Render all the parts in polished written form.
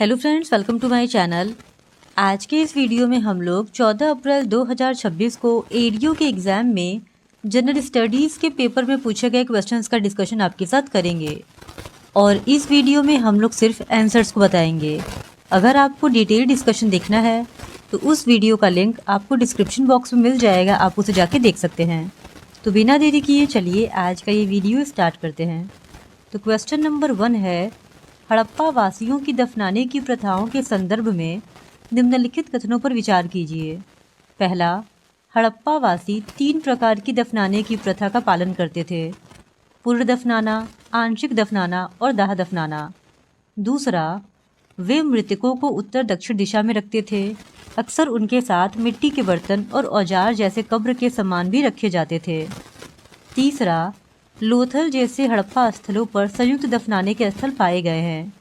Hello friends, welcome to my channel. आज के इस वीडियो में हम लोग 14 अप्रैल 2026 को एडीओ के एग्ज़ाम में जनरल स्टडीज़ के पेपर में पूछे गए क्वेश्चंस का डिस्कशन आपके साथ करेंगे और इस वीडियो में हम लोग सिर्फ आंसर्स को बताएंगे। अगर आपको डिटेल डिस्कशन देखना है तो उस वीडियो का लिंक आपको डिस्क्रिप्शन बॉक्स में मिल जाएगा, आप उसे जाके देख सकते हैं। तो बिना देरी किए चलिए आज का ये वीडियो स्टार्ट करते हैं। तो क्वेश्चन नंबर 1 है, हड़प्पा वासियों की दफनाने की प्रथाओं के संदर्भ में निम्नलिखित कथनों पर विचार कीजिए। पहला, हड़प्पा वासी 3 प्रकार की दफनाने की प्रथा का पालन करते थे: पूर्ण दफनाना, आंशिक दफनाना और दाह दफनाना। दूसरा, वे मृतकों को उत्तर दक्षिण दिशा में रखते थे। अक्सर उनके साथ मिट्टी के बर्तन और औजार जैसे कब्र के सामान भी रखे जाते थे। तीसरा, लोथल जैसे हड़प्पा स्थलों पर संयुक्त दफनाने के स्थल पाए गए हैं।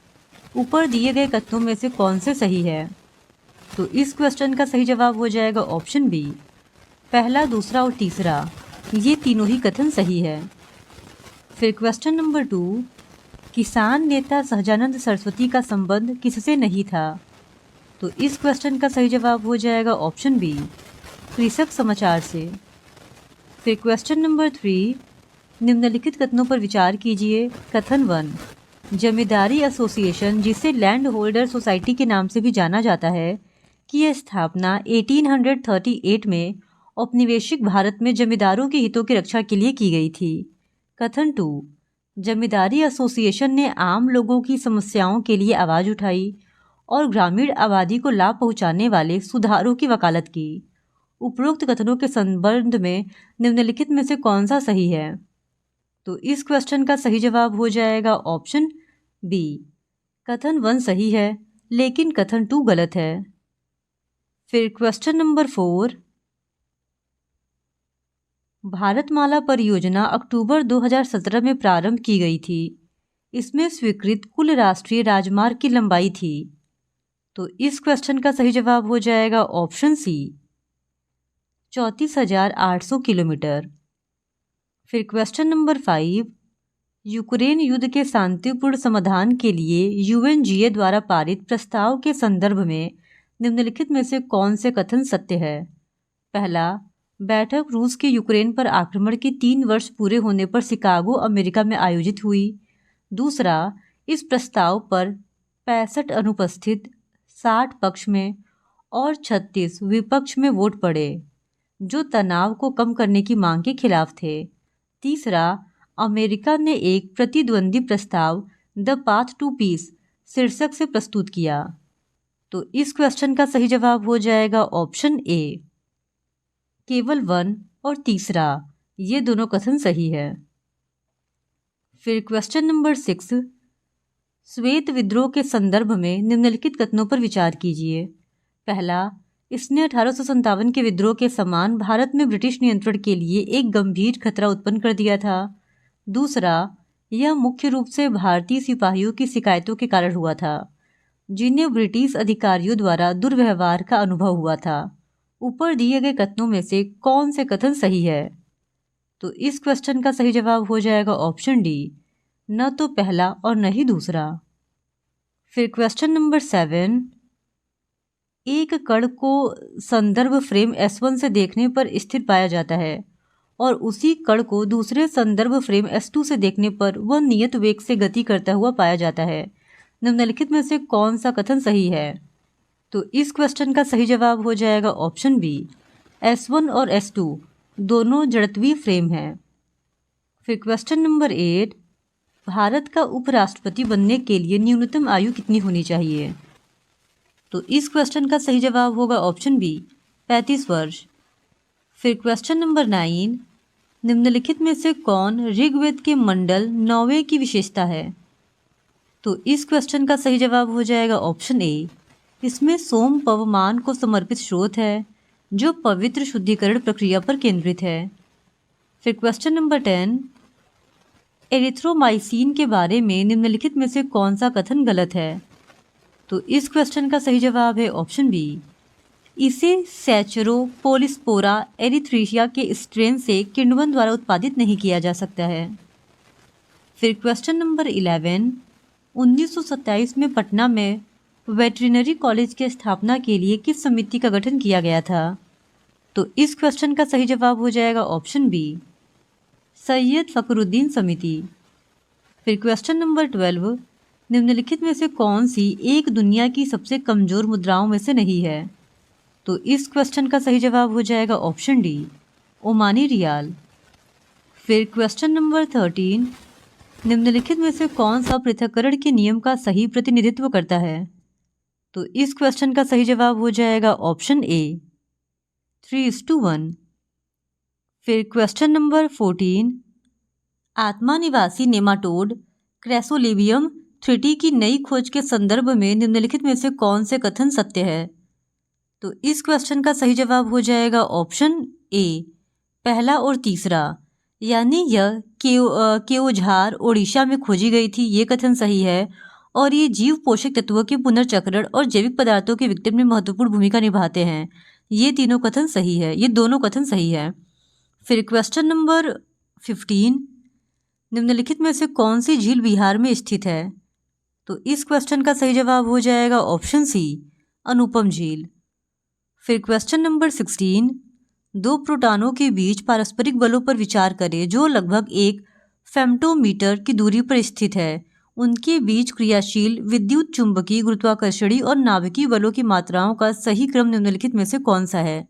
ऊपर दिए गए कथनों में से कौन से सही है? तो इस क्वेश्चन का सही जवाब हो जाएगा ऑप्शन बी। पहला, दूसरा और तीसरा, ये तीनों ही कथन सही है। फिर क्वेश्चन नंबर 2, किसान नेता सहजानंद सरस्वती का संबंध किससे नहीं था? तो इस क्वेश्चन का सही जवाब हो जाएगा ऑप्शन बी, कृषक समाचार से। फिर क्वेश्चन नंबर 3, निम्नलिखित कथनों पर विचार कीजिए। कथन 1, जमींदारी एसोसिएशन, जिसे लैंड होल्डर सोसाइटी के नाम से भी जाना जाता है, की यह स्थापना 1838 में औपनिवेशिक भारत में जमींदारों के हितों की रक्षा के लिए की गई थी। कथन 2, जमींदारी एसोसिएशन ने आम लोगों की समस्याओं के लिए आवाज़ उठाई और ग्रामीण आबादी को लाभ पहुंचाने वाले सुधारों की वकालत की। उपरोक्त कथनों के संबंध में निम्नलिखित में से कौन सा सही है? तो इस क्वेश्चन का सही जवाब हो जाएगा ऑप्शन बी। कथन 1 सही है लेकिन कथन 2 गलत है। फिर क्वेश्चन नंबर 4, भारतमाला परियोजना अक्टूबर 2017 में प्रारंभ की गई थी। इसमें स्वीकृत कुल राष्ट्रीय राजमार्ग की लंबाई थी। तो इस क्वेश्चन का सही जवाब हो जाएगा ऑप्शन सी, 34,800 किलोमीटर। फिर क्वेश्चन नंबर 5, यूक्रेन युद्ध के शांतिपूर्ण समाधान के लिए यूएनजीए द्वारा पारित प्रस्ताव के संदर्भ में निम्नलिखित में से कौन से कथन सत्य है? पहला, बैठक रूस के यूक्रेन पर आक्रमण के 3 वर्ष पूरे होने पर शिकागो, अमेरिका में आयोजित हुई। दूसरा, इस प्रस्ताव पर 65 अनुपस्थित, 60 पक्ष में और 36 विपक्ष में वोट पड़े, जो तनाव को कम करने की मांग के खिलाफ थे। तीसरा, अमेरिका ने एक प्रतिद्वंदी प्रस्ताव द पाथ टू पीस शीर्षक से प्रस्तुत किया। तो इस क्वेश्चन का सही जवाब हो जाएगा ऑप्शन ए, केवल 1 और तीसरा, ये दोनों कथन सही है। फिर क्वेश्चन नंबर 6, श्वेत विद्रोह के संदर्भ में निम्नलिखित कथनों पर विचार कीजिए। पहला, इसने 1857 के विद्रोह के समान भारत में ब्रिटिश नियंत्रण के लिए एक गंभीर खतरा उत्पन्न कर दिया था। दूसरा, यह मुख्य रूप से भारतीय सिपाहियों की शिकायतों के कारण हुआ था, जिन्हें ब्रिटिश अधिकारियों द्वारा दुर्व्यवहार का अनुभव हुआ था। ऊपर दिए गए कथनों में से कौन से कथन सही है? तो इस क्वेश्चन का सही जवाब हो जाएगा ऑप्शन डी, न तो पहला और न ही दूसरा। फिर क्वेश्चन नंबर 7, एक कण को संदर्भ फ्रेम S1 से देखने पर स्थिर पाया जाता है और उसी कण को दूसरे संदर्भ फ्रेम S2 से देखने पर वह नियत वेग से गति करता हुआ पाया जाता है। निम्नलिखित में से कौन सा कथन सही है? तो इस क्वेश्चन का सही जवाब हो जाएगा ऑप्शन बी, S1 और S2 दोनों जड़त्वीय फ्रेम हैं। फिर क्वेश्चन नंबर 8, भारत का उपराष्ट्रपति बनने के लिए न्यूनतम आयु कितनी होनी चाहिए? तो इस क्वेश्चन का सही जवाब होगा ऑप्शन बी, 35 वर्ष। फिर क्वेश्चन नंबर 9, निम्नलिखित में से कौन ऋग्वेद के मंडल 9वें की विशेषता है? तो इस क्वेश्चन का सही जवाब हो जाएगा ऑप्शन ए, इसमें सोम पवमान को समर्पित स्रोत है जो पवित्र शुद्धिकरण प्रक्रिया पर केंद्रित है। फिर क्वेश्चन नंबर 10, एरिथ्रोमाइसिन के बारे में निम्नलिखित में से कौन सा कथन गलत है? तो इस क्वेश्चन का सही जवाब है ऑप्शन बी, इसे सैचरोपोलिस्पोरा एरिथ्रीशिया के स्ट्रेन से किण्वन द्वारा उत्पादित नहीं किया जा सकता है। फिर क्वेश्चन नंबर 11, 1927 में पटना में वेटरिनरी कॉलेज की स्थापना के लिए किस समिति का गठन किया गया था? तो इस क्वेश्चन का सही जवाब हो जाएगा ऑप्शन बी, सैयद फखरुद्दीन समिति। फिर क्वेश्चन नंबर 12, निम्नलिखित में से कौन सी एक दुनिया की सबसे कमजोर मुद्राओं में से नहीं है? तो इस क्वेश्चन का सही जवाब हो जाएगा ऑप्शन डी, ओमानी रियाल। फिर क्वेश्चन नंबर 13, निम्नलिखित में से कौन सा पृथक्करण के नियम का सही प्रतिनिधित्व करता है? तो इस क्वेश्चन का सही जवाब हो जाएगा ऑप्शन ए, 3:1। फिर क्वेश्चन नंबर 14, आत्मा निवासी नेमाटोड क्रैसोलेबियम थ्रिटी की नई खोज के संदर्भ में निम्नलिखित में से कौन से कथन सत्य है? तो इस क्वेश्चन का सही जवाब हो जाएगा ऑप्शन ए, पहला और तीसरा, यानी यह केओझार ओडिशा में खोजी गई थी, ये कथन सही है। और ये जीव पोषक तत्वों के पुनर्चक्रण और जैविक पदार्थों के विघटन में महत्वपूर्ण भूमिका निभाते हैं। ये तीनों कथन सही है, ये दोनों कथन सही है। फिर क्वेश्चन नंबर 15, निम्नलिखित में से कौन सी झील बिहार में स्थित है? तो इस क्वेश्चन का सही जवाब हो जाएगा ऑप्शन सी, अनुपम झील। फिर क्वेश्चन नंबर 16, दो प्रोटॉनों के बीच पारस्परिक बलों पर विचार करें जो लगभग 1 फेम्टोमीटर की दूरी पर स्थित है। उनके बीच क्रियाशील विद्युत चुंबकीय, गुरुत्वाकर्षणी और नाभिकीय बलों की मात्राओं का सही क्रम निम्नलिखित में से कौन सा है?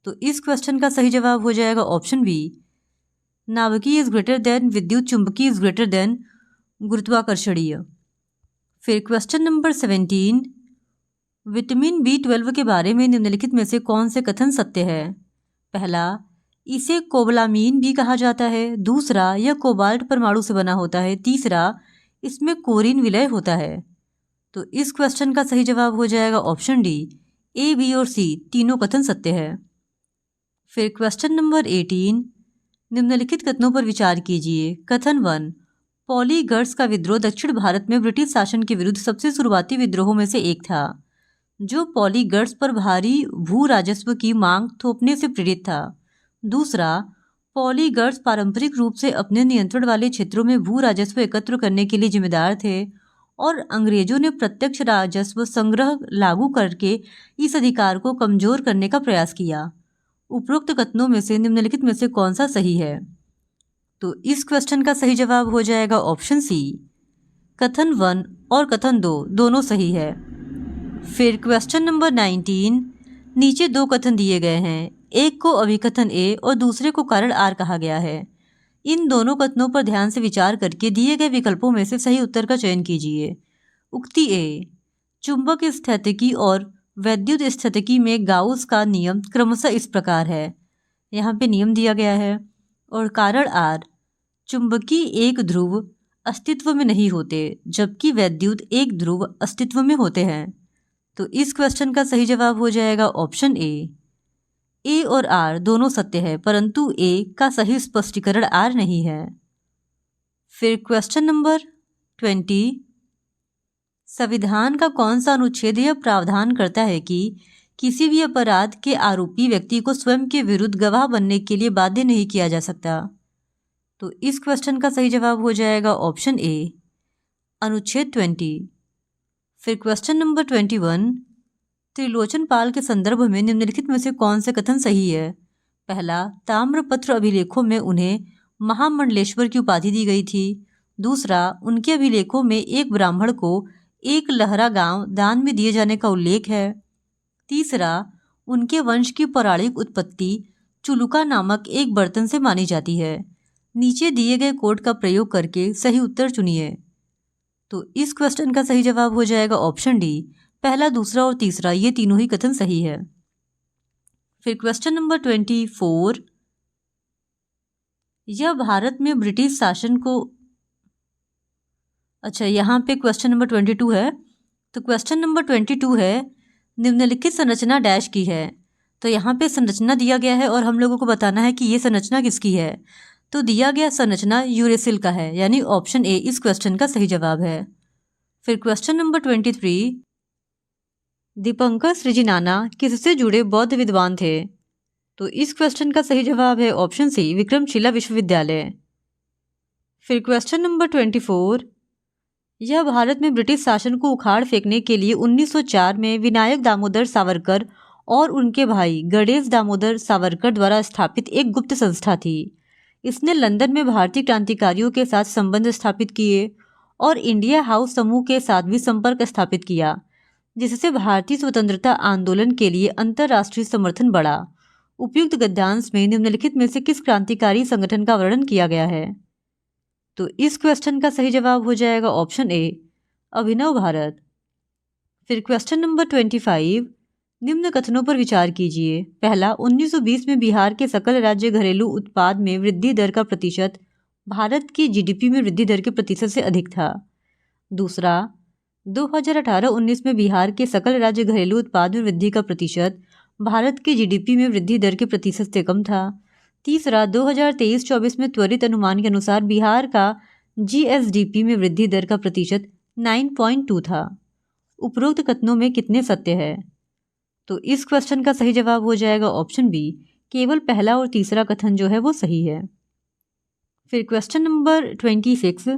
तो इस क्वेश्चन का सही जवाब हो जाएगा ऑप्शन बी, नाभिकीय इज ग्रेटर देन विद्युत चुंबकीय इज ग्रेटर देन गुरुत्वाकर्षणीय। फिर क्वेश्चन नंबर 17, विटामिन B12 के बारे में निम्नलिखित में से कौन से कथन सत्य है? पहला, इसे कोबलामीन भी कहा जाता है। दूसरा, यह कोबाल्ट परमाणु से बना होता है। तीसरा, इसमें कोरिन विलय होता है। तो इस क्वेश्चन का सही जवाब हो जाएगा ऑप्शन डी, ए, बी और सी तीनों कथन सत्य है। फिर क्वेश्चन नंबर 18, निम्नलिखित कथनों पर विचार कीजिए। कथन 1, पॉलीगर्स का विद्रोह दक्षिण भारत में ब्रिटिश शासन के विरुद्ध सबसे शुरुआती विद्रोहों में से एक था, जो पॉलीगर्स पर भारी भू राजस्व की मांग थोपने से प्रेरित था। दूसरा, पॉलीगर्स पारंपरिक रूप से अपने नियंत्रण वाले क्षेत्रों में भू राजस्व एकत्र करने के लिए जिम्मेदार थे और अंग्रेजों ने प्रत्यक्ष राजस्व संग्रह लागू करके इस अधिकार को कमजोर करने का प्रयास किया। उपरोक्त कथनों में से निम्नलिखित में से कौन सा सही है? तो इस क्वेश्चन का सही जवाब हो जाएगा ऑप्शन सी, कथन 1 और कथन 2 दोनों सही है। फिर क्वेश्चन नंबर 19, नीचे दो कथन दिए गए हैं, एक को अभिकथन ए और दूसरे को कारण आर कहा गया है। इन दोनों कथनों पर ध्यान से विचार करके दिए गए विकल्पों में से सही उत्तर का चयन कीजिए। उक्ति ए, चुंबक स्थितिकी और वैद्युत स्थितिकी में गाउस का नियम क्रमशः इस प्रकार है। यहाँ पे नियम दिया गया है। और कारण आर, चुंबकीय एक ध्रुव अस्तित्व में नहीं होते जबकि वैद्युत एक ध्रुव अस्तित्व में होते हैं। तो इस क्वेश्चन का सही जवाब हो जाएगा ऑप्शन ए और आर दोनों सत्य है, परंतु ए का सही स्पष्टीकरण आर नहीं है। फिर क्वेश्चन नंबर 20, संविधान का कौन सा अनुच्छेद यह प्रावधान करता है कि किसी भी अपराध के आरोपी व्यक्ति को स्वयं के विरुद्ध गवाह बनने के लिए बाध्य नहीं किया जा सकता? तो इस क्वेश्चन का सही जवाब हो जाएगा ऑप्शन ए, अनुच्छेद 20। फिर क्वेश्चन नंबर 21, त्रिलोचन पाल के संदर्भ में निम्नलिखित में से कौन से कथन सही है? पहला, ताम्रपत्र अभिलेखों में उन्हें महामंडलेश्वर की उपाधि दी गई थी। दूसरा, उनके अभिलेखों में एक ब्राह्मण को एक लहरा गांव दान में दिए जाने का उल्लेख है। तीसरा, उनके वंश की पौराणिक उत्पत्ति चुलुका नामक एक बर्तन से मानी जाती है। नीचे दिए गए कोड का प्रयोग करके सही उत्तर चुनिए। तो इस क्वेश्चन का सही जवाब हो जाएगा ऑप्शन डी, पहला, दूसरा और तीसरा ये तीनों ही कथन सही है। फिर क्वेश्चन नंबर 24, यह भारत में ब्रिटिश शासन को, अच्छा यहाँ पे क्वेश्चन नंबर 22 है। तो क्वेश्चन नंबर 22 है, निम्नलिखित संरचना डैश की है। तो यहाँ पे संरचना दिया गया है और हम लोगों को बताना है कि ये संरचना किसकी है। तो दिया गया संरचना यूरेसिल का है, यानी ऑप्शन ए इस क्वेश्चन का सही जवाब है। फिर क्वेश्चन नंबर 23, दीपंकर सृजनाना किससे जुड़े बौद्ध विद्वान थे? तो इस क्वेश्चन का सही जवाब है ऑप्शन सी, विक्रमशिला विश्वविद्यालय। फिर क्वेश्चन नंबर 24, यह भारत में ब्रिटिश शासन को उखाड़ फेंकने के लिए 1904 में विनायक दामोदर सावरकर और उनके भाई गणेश दामोदर सावरकर द्वारा स्थापित एक गुप्त संस्था थी। इसने लंदन में भारतीय क्रांतिकारियों के साथ संबंध स्थापित किए और इंडिया हाउस समूह के साथ भी संपर्क स्थापित किया, जिससे भारतीय स्वतंत्रता आंदोलन के लिए अंतर्राष्ट्रीय समर्थन बढ़ा। उपयुक्त गद्यांश में निम्नलिखित में से किस क्रांतिकारी संगठन का वर्णन किया गया है? तो इस क्वेश्चन का सही जवाब हो जाएगा ऑप्शन ए, अभिनव भारत। फिर क्वेश्चन नंबर 25, निम्न कथनों पर विचार कीजिए। पहला, 1920 में बिहार के सकल राज्य घरेलू उत्पाद में वृद्धि दर का प्रतिशत भारत की जीडीपी में वृद्धि दर के प्रतिशत से अधिक था। दूसरा, 2018-19 में बिहार के सकल राज्य घरेलू उत्पाद में वृद्धि का प्रतिशत भारत की जीडीपी में वृद्धि दर के प्रतिशत से कम था। तीसरा, 2023-24 में त्वरित अनुमान के अनुसार बिहार का जीएसडीपी में वृद्धि दर का प्रतिशत 9.2 था। उपरोक्त कथनों में कितने सत्य है? तो इस क्वेश्चन का सही जवाब हो जाएगा ऑप्शन बी, केवल पहला और तीसरा कथन जो है वो सही है। फिर क्वेश्चन नंबर 26,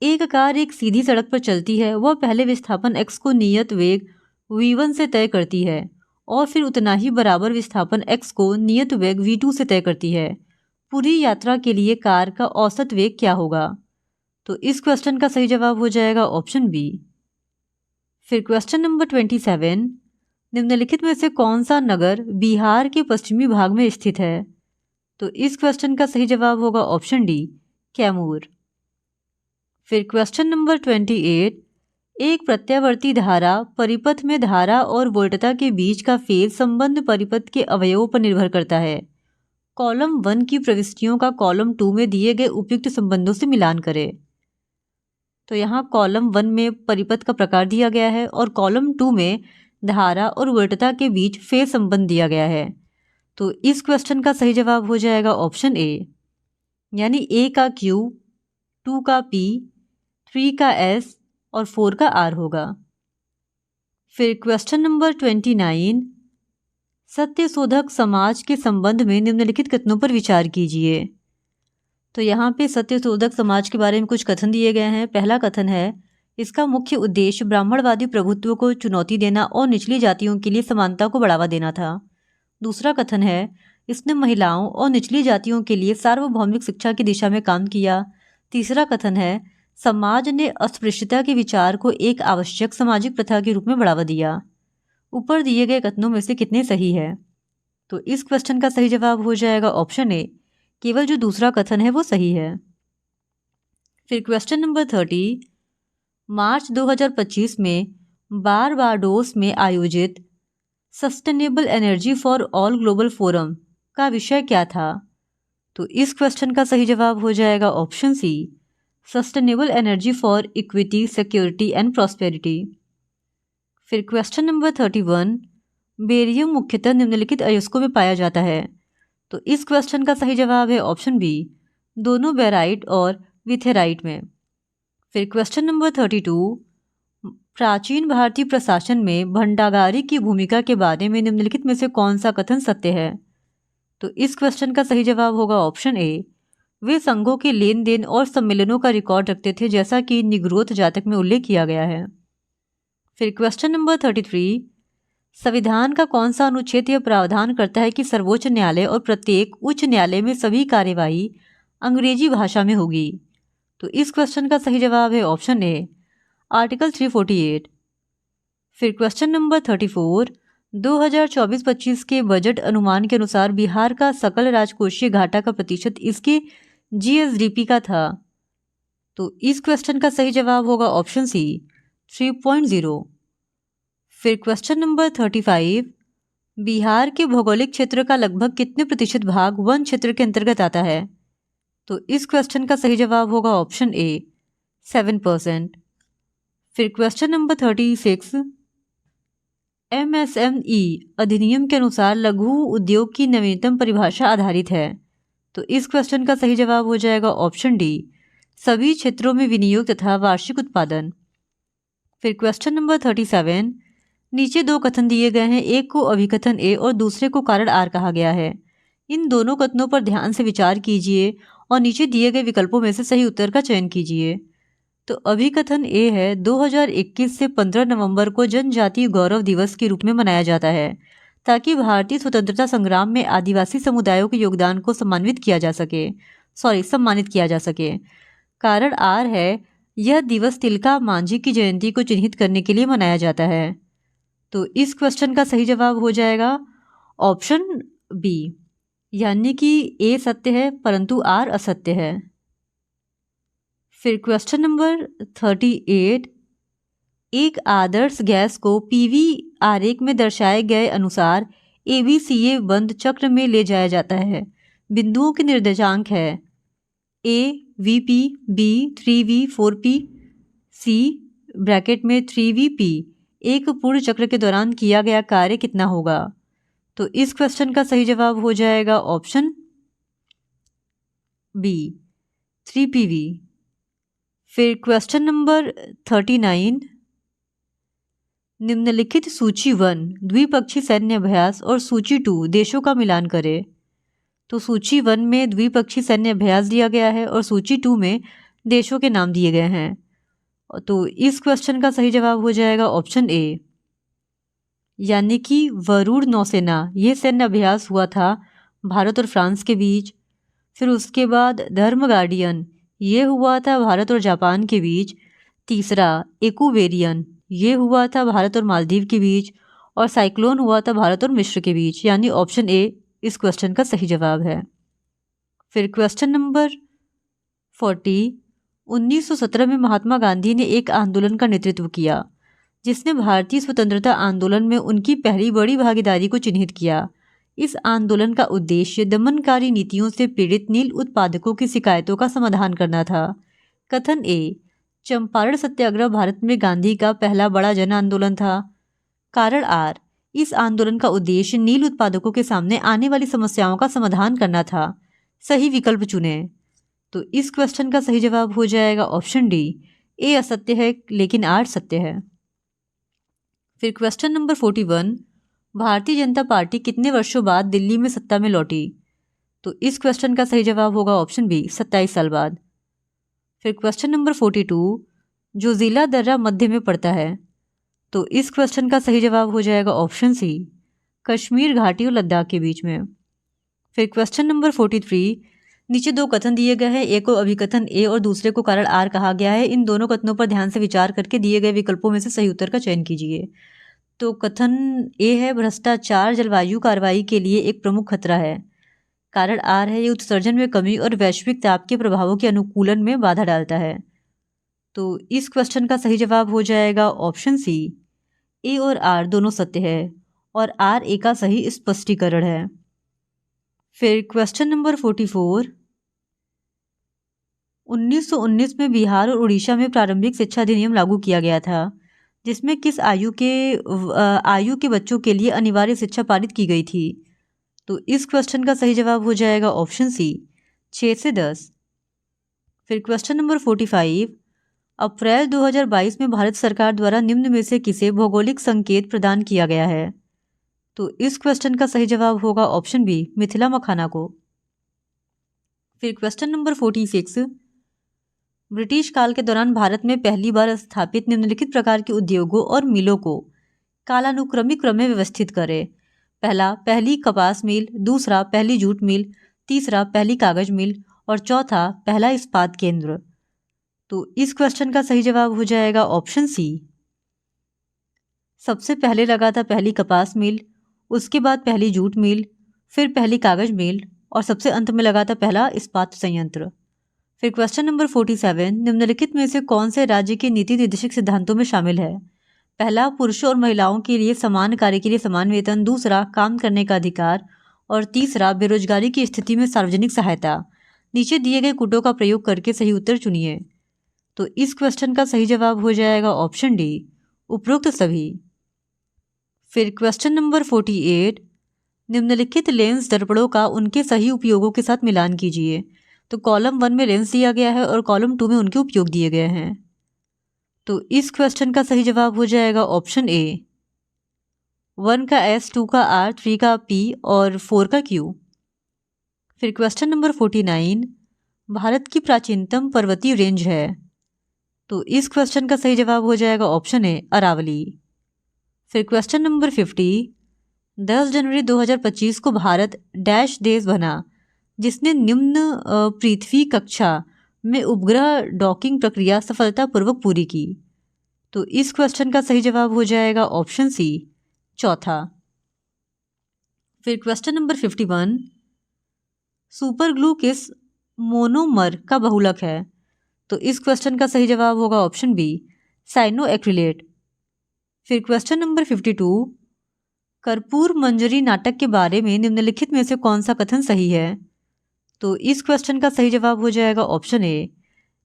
एक कार एक सीधी सड़क पर चलती है। वह पहले विस्थापन x को नियत वेग v1 से तय करती है और फिर उतना ही बराबर विस्थापन x को नियत वेग v2 से तय करती है। पूरी यात्रा के लिए कार का औसत वेग क्या होगा? तो इस क्वेश्चन का सही जवाब हो जाएगा ऑप्शन बी। फिर क्वेश्चन नंबर 27, निम्नलिखित में से कौन सा नगर बिहार के पश्चिमी भाग में स्थित है? तो इस क्वेश्चन का सही जवाब होगा ऑप्शन डी, कैमूर। फिर क्वेश्चन नंबर 28, एक प्रत्यावर्ती धारा परिपथ में धारा और वोल्टता के बीच का फेज संबंध परिपथ के अवयवों पर निर्भर करता है। कॉलम 1 की प्रविष्टियों का कॉलम 2 में दिए गए उपयुक्त संबंधों से मिलान करें। तो यहाँ कॉलम 1 में परिपथ का प्रकार दिया गया है और कॉलम 2 में धारा और वोल्टता के बीच फेज संबंध दिया गया है। तो इस क्वेश्चन का सही जवाब हो जाएगा ऑप्शन ए, यानी ए का Q, 2 का P, 3 का S और 4 का R होगा। फिर क्वेश्चन नंबर 29, सत्यशोधक समाज के संबंध में निम्नलिखित कथनों पर विचार कीजिए। तो यहाँ पे सत्यशोधक समाज के बारे में कुछ कथन दिए गए हैं। पहला कथन है, इसका मुख्य उद्देश्य ब्राह्मणवादी प्रभुत्व को चुनौती देना और निचली जातियों के लिए समानता को बढ़ावा देना था। दूसरा कथन है, इसने महिलाओं और निचली जातियों के लिए सार्वभौमिक शिक्षा की दिशा में काम किया। तीसरा कथन है, समाज ने अस्पृश्यता के विचार को एक आवश्यक सामाजिक प्रथा के रूप में बढ़ावा दिया। ऊपर दिए गए कथनों में से कितने सही है? तो इस क्वेश्चन का सही जवाब हो जाएगा ऑप्शन ए, केवल जो दूसरा कथन है वो सही है। फिर क्वेश्चन नंबर 30, मार्च 2025 में बारबाडोस में आयोजित sustainable energy for all global forum का विषय क्या था? तो इस क्वेश्चन का सही जवाब हो जाएगा option C, sustainable energy for equity, security and prosperity. फिर क्वेश्चन नंबर 31, बेरियम मुख्यतः निम्नलिखित अयस्कों में पाया जाता है। तो इस क्वेश्चन का सही जवाब है ऑप्शन बी, दोनों बेराइट और विथेराइट में। फिर क्वेश्चन नंबर 32, प्राचीन भारतीय प्रशासन में भंडागारी की भूमिका के बारे में निम्नलिखित में से कौन सा कथन सत्य है? तो इस क्वेश्चन का सही जवाब होगा ऑप्शन ए, वे संघों के लेन देन और सम्मेलनों का रिकॉर्ड रखते थे, जैसा कि निग्रोथ जातक में उल्लेख किया गया है। फिर क्वेश्चन नंबर 33, संविधान का कौन सा अनुच्छेद यह प्रावधान करता है कि सर्वोच्च न्यायालय और प्रत्येक उच्च न्यायालय में सभी कार्यवाही अंग्रेजी भाषा में होगी? तो इस क्वेश्चन का सही जवाब है ऑप्शन ए, आर्टिकल 348। फिर क्वेश्चन नंबर 34, 2024-25 के बजट अनुमान के अनुसार बिहार का सकल राजकोषीय घाटा का प्रतिशत इसके जीएसडीपी का था। तो इस क्वेश्चन का सही जवाब होगा ऑप्शन सी, 3.0। फिर क्वेश्चन नंबर 35, बिहार के भौगोलिक क्षेत्र का लगभग कितने प्रतिशत भाग वन क्षेत्र के अंतर्गत आता है? तो इस क्वेश्चन का सही जवाब होगा ऑप्शन ए, 7%। फिर क्वेश्चन नंबर 36, एमएसएमई अधिनियम के अनुसार लघु उद्योग की नवीनतम परिभाषा आधारित है। तो इस क्वेश्चन का सही जवाब हो जाएगा ऑप्शन डी, सभी क्षेत्रों में विनियोग तथा वार्षिक उत्पादन। फिर क्वेश्चन नंबर 37, नीचे दो कथन दिए गए हैं, एक को अभिकथन ए और दूसरे को कारण आर कहा गया है। इन दोनों कथनों पर ध्यान से विचार कीजिए और नीचे दिए गए विकल्पों में से सही उत्तर का चयन कीजिए। तो अभिकथन ए है 2021 से 15 नवंबर को जनजातीय गौरव दिवस के रूप में मनाया जाता है ताकि भारतीय स्वतंत्रता संग्राम में आदिवासी समुदायों के योगदान को सम्मानित किया जा सके। कारण आर है, यह दिवस तिलका मांझी की जयंती को चिन्हित करने के लिए मनाया जाता है। तो इस क्वेश्चन का सही जवाब हो जाएगा ऑप्शन बी, यानी कि ए सत्य है परंतु आर असत्य है। फिर क्वेश्चन नंबर 38, एक आदर्श गैस को पीवी आरेख में दर्शाए गए अनुसार एबीसीए बंद चक्र में ले जाया जाता है। बिंदुओं के निर्देशांक है ए वीपी, बी 3v 4p, सी ब्रैकेट में 3vp। एक पूर्ण चक्र के दौरान किया गया कार्य कितना होगा? तो इस क्वेश्चन का सही जवाब हो जाएगा ऑप्शन बी 3pv। फिर क्वेश्चन नंबर 39, निम्नलिखित सूची 1 द्विपक्षीय सैन्य अभ्यास और सूची 2 देशों का मिलान करें। तो सूची 1 में द्विपक्षीय सैन्य अभ्यास दिया गया है और सूची 2 में देशों के नाम दिए गए हैं। तो इस क्वेश्चन का सही जवाब हो जाएगा ऑप्शन ए, यानी कि वरुण नौसेना। ये सैन्य अभ्यास हुआ था भारत और फ्रांस के बीच। फिर उसके बाद धर्म गार्डियन, ये हुआ था भारत और जापान के बीच। तीसरा एकुवेरियन, ये हुआ था भारत और मालदीव के बीच। और साइक्लोन हुआ था भारत और मिस्र के बीच, यानी ऑप्शन ए इस क्वेश्चन का सही जवाब है। फिर क्वेश्चन नंबर 40, 1917 में महात्मा गांधी ने एक आंदोलन का नेतृत्व किया जिसने भारतीय स्वतंत्रता आंदोलन में उनकी पहली बड़ी भागीदारी को चिन्हित किया। इस आंदोलन का उद्देश्य दमनकारी नीतियों से पीड़ित नील उत्पादकों की शिकायतों का समाधान करना था। कथन ए, चंपारण सत्याग्रह भारत में गांधी का पहला बड़ा जन आंदोलन था। कारण आर, इस आंदोलन का उद्देश्य नील उत्पादकों के सामने आने वाली समस्याओं का समाधान करना था। सही विकल्प चुने। तो इस क्वेश्चन का सही जवाब हो जाएगा ऑप्शन डी, ए असत्य है लेकिन आर सत्य है। फिर question number 41, Bharatiya Janata party कितने वर्षों बाद दिल्ली में सत्ता में लौटी? तो इस क्वेश्चन का सही जवाब होगा ऑप्शन बी, 27 साल बाद। फिर क्वेश्चन नंबर 42, जो जिला दर्रा मध्य में पड़ता है? तो इस क्वेश्चन का सही जवाब हो जाएगा ऑप्शन सी, कश्मीर घाटी और लद्दाख के बीच में। फिर क्वेश्चन नंबर 43, नीचे दो कथन दिए गए हैं, एक को अभिकथन ए और दूसरे को कारण आर कहा गया है। इन दोनों कथनों पर ध्यान से विचार करके दिए गए विकल्पों में से सही उत्तर का चयन कीजिए। तो कथन ए है, भ्रष्टाचार जलवायु कार्रवाई के लिए एक प्रमुख खतरा है। कारण आर है, ये उत्सर्जन में कमी और वैश्विक ताप के प्रभावों के अनुकूलन में बाधा डालता है। तो इस क्वेश्चन का सही जवाब हो जाएगा ऑप्शन सी, ए और आर दोनों सत्य है और आर ए का सही स्पष्टीकरण है। फिर क्वेश्चन नंबर 44, 1919 में बिहार और उड़ीसा में प्रारंभिक शिक्षा अधिनियम लागू किया गया था जिसमें किस आयु के बच्चों के लिए अनिवार्य शिक्षा पारित की गई थी? तो इस क्वेश्चन का सही जवाब हो जाएगा ऑप्शन सी, 6 से 10। फिर क्वेश्चन नंबर 45, अप्रैल 2022 में भारत सरकार द्वारा निम्न में से किसे भौगोलिक संकेत प्रदान किया गया है? तो इस क्वेश्चन का सही जवाब होगा ऑप्शन बी, मिथिला मखाना को। फिर क्वेश्चन नंबर 46, ब्रिटिश काल के दौरान भारत में पहली बार स्थापित निम्नलिखित प्रकार के उद्योगों और मिलों को कालानुक्रमिक क्रम में व्यवस्थित करें। पहला, पहली कपास मिल। दूसरा, पहली जूट मिल। तीसरा, पहली कागज मिल। और चौथा, पहला इस्पात केंद्र। तो इस क्वेश्चन का सही जवाब हो जाएगा ऑप्शन सी, सबसे पहले लगा था पहली कपास मिल, उसके बाद पहली जूट मिल, फिर पहली कागज मिल और सबसे अंत में लगा था पहला इस्पात संयंत्र। फिर क्वेश्चन नंबर 47, निम्नलिखित में से कौन से राज्य के नीति निर्देशक सिद्धांतों में शामिल है? पहला, पुरुषों और महिलाओं के लिए समान कार्य के लिए समान वेतन। दूसरा, काम करने का अधिकार। और तीसरा, बेरोजगारी की स्थिति में सार्वजनिक सहायता। नीचे दिए गए कूटों का प्रयोग करके सही उत्तर चुनिए। तो इस क्वेश्चन का सही जवाब हो जाएगा ऑप्शन डी, उपरोक्त सभी। फिर क्वेश्चन नंबर 48, निम्नलिखित लेंस दर्पणों का उनके सही उपयोगों के साथ मिलान कीजिए। तो कॉलम 1 में लेंस दिया गया है और कॉलम 2 में उनके उपयोग दिए गए हैं। तो इस क्वेश्चन का सही जवाब हो जाएगा ऑप्शन ए, 1 का S, 2 का R, 3 का P और 4 का Q। फिर क्वेश्चन नंबर 49, भारत की प्राचीनतम पर्वतीय रेंज है? तो इस क्वेश्चन का सही जवाब हो जाएगा ऑप्शन ए अरावली। फिर क्वेश्चन नंबर 50, 10 जनवरी 2025 को भारत डैश देश बना जिसने निम्न पृथ्वी कक्षा में उपग्रह डॉकिंग प्रक्रिया सफलतापूर्वक पूरी की। तो इस क्वेश्चन का सही जवाब हो जाएगा ऑप्शन सी चौथा। फिर क्वेश्चन नंबर 51, सुपर ग्लू किस मोनोमर का बहुलक है। तो इस क्वेश्चन का सही जवाब होगा ऑप्शन बी साइनोएक्रिलेट। फिर क्वेश्चन नंबर 52, कर्पूर मंजरी नाटक के बारे में निम्नलिखित में से कौन सा कथन सही है। तो इस क्वेश्चन का सही जवाब हो जाएगा ऑप्शन ए,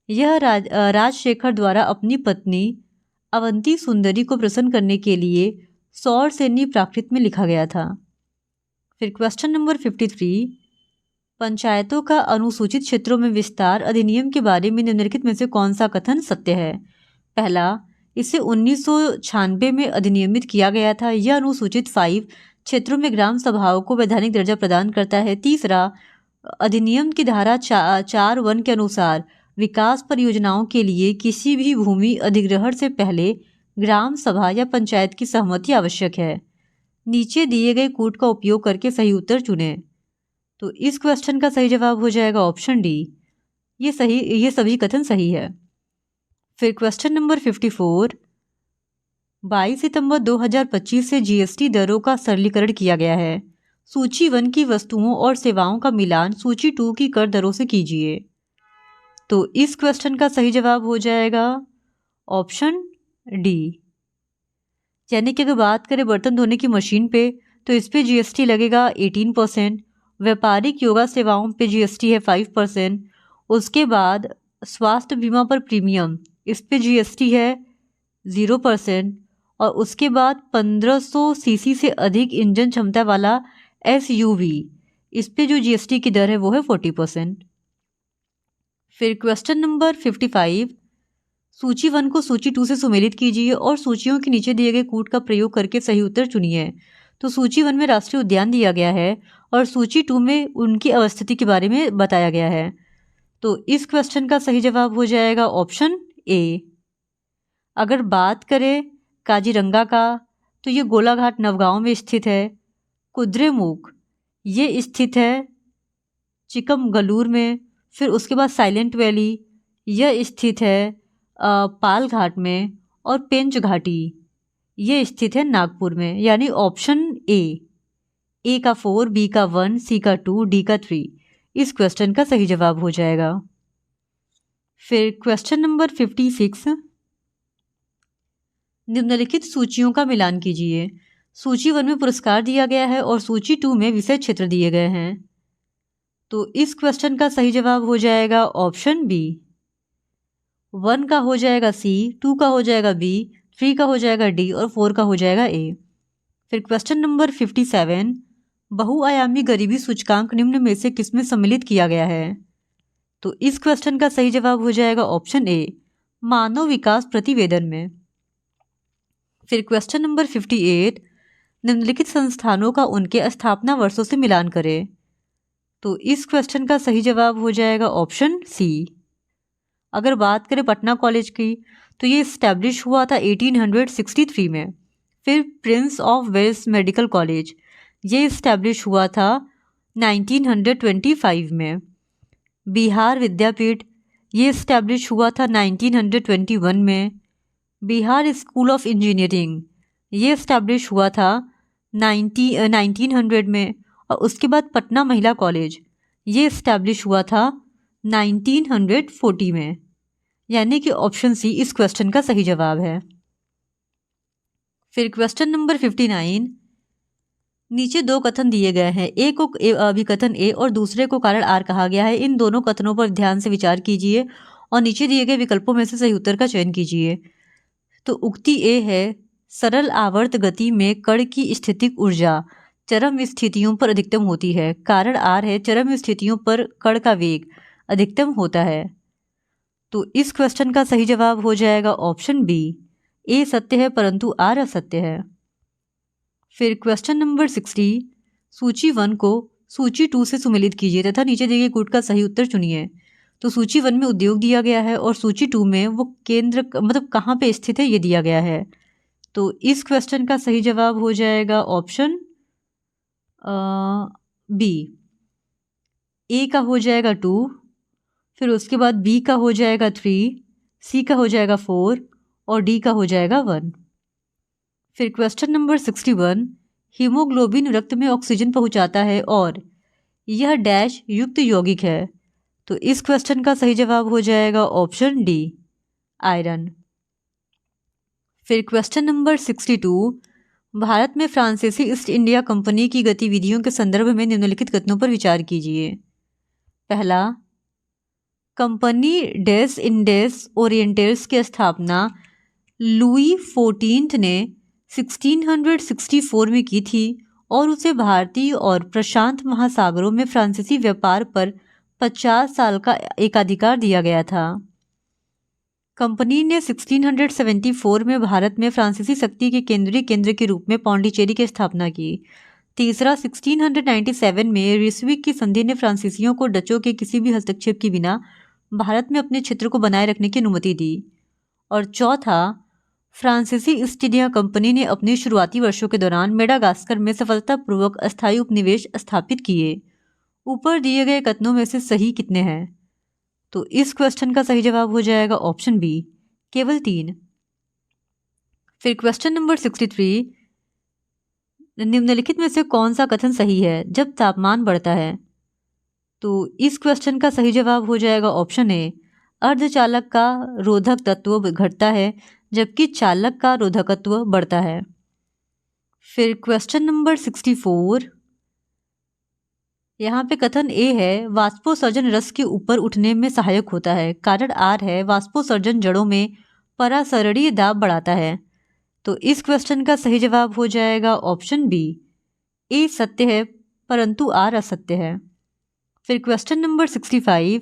यह राजशेखर द्वारा अपनी पत्नी अवंती सुंदरी को प्रसन्न करने के लिए सौर सेनी प्राकृत में लिखा गया था। फिर क्वेश्चन नंबर 53, पंचायतों का अनुसूचित क्षेत्रों में विस्तार अधिनियम के बारे में निम्नलिखित में से कौन सा कथन सत्य है। पहला, इसे 1996 में अधिनियमित किया गया था। यह अनुसूचित 5 क्षेत्रों में ग्राम सभाओं को वैधानिक दर्जा प्रदान करता है। तीसरा, अधिनियम की धारा 4(1) के अनुसार विकास परियोजनाओं के लिए किसी भी भूमि अधिग्रहण से पहले ग्राम सभा या पंचायत की सहमति आवश्यक है। नीचे दिए गए कूट का उपयोग करके सही उत्तर चुनें। तो इस क्वेश्चन का सही जवाब हो जाएगा ऑप्शन डी, ये सभी कथन सही है। फिर क्वेश्चन नंबर 54, 22 सितंबर 2025 से जीएसटी दरों का सरलीकरण किया गया है। सूची 1 की वस्तुओं और सेवाओं का मिलान सूची 2 की कर दरों से कीजिए। तो इस क्वेश्चन का सही जवाब हो जाएगा ऑप्शन डी। यानी कि अगर बात करें बर्तन धोने की मशीन पे तो इस पे जीएसटी लगेगा 18%, व्यापारिक योगा सेवाओं पे जीएसटी है 5%, उसके बाद स्वास्थ्य बीमा पर प्रीमियम इस पे जीएसटी है 0%, और उसके बाद 1500 सीसी से अधिक इंजन क्षमता वाला एसयूवी इस पे जो जीएसटी की दर है वो है 40%। फिर क्वेश्चन नंबर 55, सूची 1 को सूची 2 से सुमेलित कीजिए और सूचियों के नीचे दिए गए कूट का प्रयोग करके सही उत्तर चुनिए। तो सूची 1 में राष्ट्रीय उद्यान दिया गया है और सूची 2 में उनकी अवस्थिति के बारे में बताया गया है। तो इस क्वेश्चन का सही जवाब हो जाएगा ऑप्शन ए। अगर बात करें काजीरंगा का तो ये गोलाघाट नवगांव में स्थित है। कुद्रेमुख ये स्थित है चिकमगलूर में। फिर उसके बाद साइलेंट वैली यह स्थित है पाल घाट में, और पेंच घाटी ये स्थित है नागपुर में। यानी ऑप्शन ए का 4, बी का 1, सी का 2, डी का 3 इस क्वेश्चन का सही जवाब हो जाएगा। फिर क्वेश्चन नंबर 56, निम्नलिखित सूचियों का मिलान कीजिए। सूची 1 में पुरस्कार दिया गया है और सूची 2 में विषय क्षेत्र दिए गए हैं। तो इस क्वेश्चन का सही जवाब हो जाएगा ऑप्शन बी। 1 का हो जाएगा सी, 2 का हो जाएगा बी, 3 का हो जाएगा डी और 4 का हो जाएगा ए। फिर क्वेश्चन नंबर 57, बहुआयामी गरीबी सूचकांक निम्न में से किसमें सम्मिलित किया गया है। तो इस क्वेश्चन का सही जवाब हो जाएगा ऑप्शन ए, मानव विकास प्रतिवेदन में। फिर क्वेश्चन नंबर 58, निम्नलिखित संस्थानों का उनके स्थापना वर्षों से मिलान करें। तो इस क्वेश्चन का सही जवाब हो जाएगा ऑप्शन सी। अगर बात करें पटना कॉलेज की तो ये इस्टेब्लिश हुआ था 1863 में। फिर Prince of Wales medical college ये इस्टेब्लिश हुआ था 1925 में। बिहार विद्यापीठ ये इस्टेब्लिश हुआ था 1921 में। बिहार स्कूल ऑफ इंजीनियरिंग ये इस्टेब्लिश हुआ था 1900 में। और उसके बाद पटना महिला कॉलेज ये इस्टेब्लिश हुआ था 1940 में। यानी कि ऑप्शन सी इस क्वेश्चन का सही जवाब है। फिर क्वेश्चन नंबर 59, नीचे 2 कथन दिए गए हैं। एक को अभिकथन ए और दूसरे को कारण आर कहा गया है। इन दोनों कथनों पर ध्यान से विचार कीजिए और नीचे दिए गए विकल्पों में से सही उत्तर का चयन कीजिए। तो उक्ति ए है, सरल आवर्त गति में कण की स्थितिक ऊर्जा चरम स्थितियों पर अधिकतम होती है। कारण आर है, चरम स्थितियों पर कण का वेग अधिकतम होता है। तो इस क्वेश्चन का सही जवाब हो जाएगा ऑप्शन बी, ए सत्य है परंतु आर असत्य है। फिर क्वेश्चन नंबर 60, सूची 1 को सूची 2 से सुमेलित कीजिए तथा नीचे दिए गए कूट का सही उत्तर चुनिए। तो सूची 1 में उद्योग दिया गया है और सूची 2 में वो केंद्र मतलब कहाँ पे स्थित है ये दिया गया है। तो इस क्वेश्चन का सही जवाब हो जाएगा ऑप्शन बी। ए का हो जाएगा 2, फिर उसके बाद बी का हो जाएगा 3, सी का हो जाएगा 4 और डी का हो जाएगा 1। फिर क्वेश्चन नंबर 61, हीमोग्लोबिन रक्त में ऑक्सीजन पहुंचाता है और यह डैश युक्त यौगिक है। तो इस क्वेश्चन का सही जवाब हो जाएगा ऑप्शन डी, आयरन। फिर क्वेश्चन नंबर 62, भारत में फ्रांसीसी ईस्ट इंडिया कंपनी की गतिविधियों के संदर्भ में निम्नलिखित कथनों पर विचार कीजिए। पहला, कंपनी डेस इंडेस ओरिएंटल्स की स्थापना लुई 14 ने 1664 में की थी और उसे भारतीय और प्रशांत महासागरों में फ्रांसीसी व्यापार पर 50 साल का एकाधिकार दिया गया था। कंपनी ने 1674 में भारत में फ्रांसीसी शक्ति के केंद्रीय केंद्र के रूप में पौंडीचेरी की स्थापना की। तीसरा, 1697 में रिस्विक की संधि ने फ्रांसीसियों को डचों के किसी भी हस्तक्षेप के बिना भारत में अपने क्षेत्र को बनाए रखने की अनुमति दी। और चौथा, फ्रांसीसी ईस्ट इंडिया कंपनी ने अपने शुरुआती वर्षों के दौरान मेडागास्कर में सफलतापूर्वक अस्थायी उपनिवेश स्थापित किए। ऊपर दिए गए कथनों में से सही कितने हैं? तो इस क्वेश्चन का सही जवाब हो जाएगा ऑप्शन बी, केवल 3। फिर क्वेश्चन नंबर 63, निम्नलिखित में से कौन सा कथन सही है जब तापमान बढ़ता है? तो इस क्वेश्चन का सही जवाब हो जाएगा ऑप्शन ए, अर्धचालक का रोधक तत्व घटता है जबकि चालक का रोधकत्व बढ़ता है। फिर क्वेश्चन नंबर 64, यहाँ पे कथन ए है, वाष्पोसर्जन रस के ऊपर उठने में सहायक होता है। कारण आर है, वाष्पोसर्जन जड़ों में परासरणीय दाब बढ़ाता है। तो इस क्वेश्चन का सही जवाब हो जाएगा ऑप्शन बी, ए सत्य है परंतु आर असत्य है। फिर क्वेश्चन नंबर 65,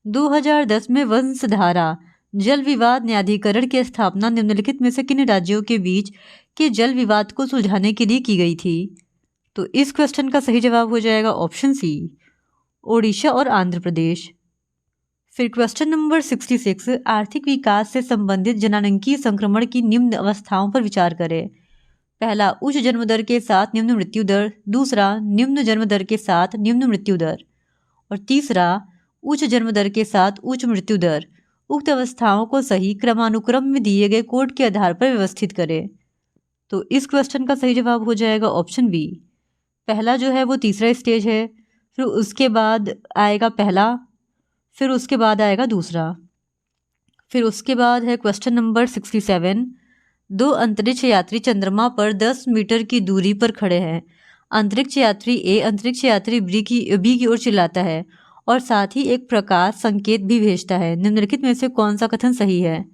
2010 में वंशधारा जल विवाद न्यायाधिकरण की स्थापना निम्नलिखित में से किन राज्यों के बीच के जल विवाद को सुलझाने के लिए की गई थी? तो इस क्वेश्चन का सही जवाब हो जाएगा ऑप्शन सी, ओडिशा और आंध्र प्रदेश। फिर क्वेश्चन नंबर 66, आर्थिक विकास से संबंधित जनांकीय संक्रमण की निम्न अवस्थाओं पर विचार करें। पहला, उच्च जन्म दर के साथ निम्न मृत्यु दर। दूसरा, निम्न जन्म दर के साथ निम्न मृत्यु दर। और तीसरा, उच्च जन्म दर के साथ उच्च मृत्यु दर। उक्त अवस्थाओं को सही क्रमानुक्रम में दिए गए कोड के आधार पर व्यवस्थित करें। तो इस क्वेश्चन का सही जवाब हो जाएगा ऑप्शन बी, पहला जो है वो तीसरा स्टेज है, फिर उसके बाद आएगा पहला, फिर उसके बाद आएगा दूसरा। फिर उसके बाद है क्वेश्चन नंबर 67, 2 अंतरिक्ष यात्री चंद्रमा पर 10 मीटर की दूरी पर खड़े हैं। अंतरिक्ष यात्री ए अंतरिक्ष यात्री बी की ओर चिल्लाता है और साथ ही एक प्रकाश संकेत भी भेजता है। निम्नलिखित में से कौन सा कथन सही है?